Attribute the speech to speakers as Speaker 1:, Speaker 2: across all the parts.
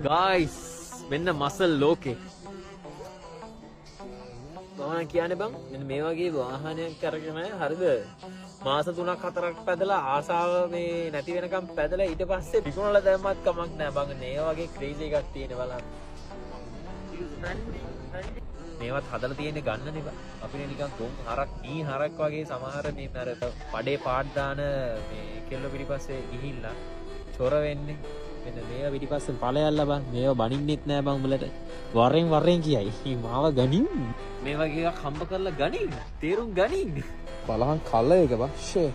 Speaker 1: Guys, මෙන්න muscle ලෝකේ. මම කියන්නේ බං මෙන්න මේ වගේ වාහනයක් අරගෙන හරිද? මාස 3ක් 4ක් පැදලා ආසාව මේ නැති වෙනකම් පැදලා ඊට පස්සේ විකුණලා දැම්මත් කමක් නැහැ බං. මේ වගේ ක්‍රේසි එකක් තියෙන බලන්න. මේවත් හදලා තියෙන්නේ ගන්නනේ බං. අපිනේ නිකන් ගොන් හරක් නී හරක් වගේ සමහර මේ අර පඩේ පාඩ් දාන මේ කෙල්ල පිටිපස්සේ ගිහිල්ලා චොර වෙන්නේ. මෙන්න මේවා පිටිපස්සෙන් ඵලයල්ලා බං. මේවා බනින්නෙත් නෑ බං උඹලට. වරෙන් කියයි. මාව ගනින්. මේ වගේ එකක් හම්බ කරලා ගනින්. තේරුම් ගනින්.
Speaker 2: බලහන් කල එක බං. ෂේ.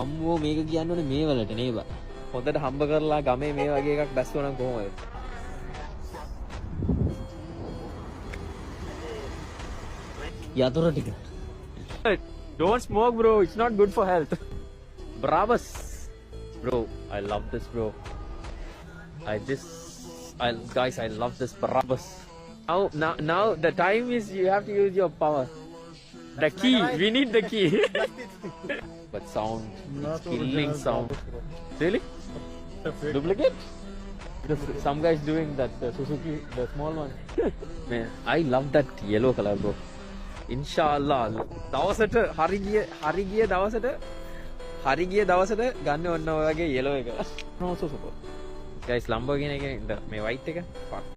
Speaker 1: අම්මෝ මේක කියන්න ඕනේ මේ වලට නේ බං. හොඳට හම්බ කරලා ගමේ මේ වගේ එකක් බැස්සුවා නම් කොහොමද? යතුරු ටික. Don't smoke bro. It's not good for health. Bravas. Bro, I love this bro. Guys, I love this Barabbas. Now the time is you have to use your power. The key, we need the key. But sound, it's killing sound. Really? Duplicate? Some guys doing that, the Suzuki, the small one. Man, I love that yellow color bro. Inshallah. දවසට හරි ගිය දවසට ගන්න ඔන්න ඔය වගේ yellow එක. No so support. Guys, Lamborghini එකේ මේ white එක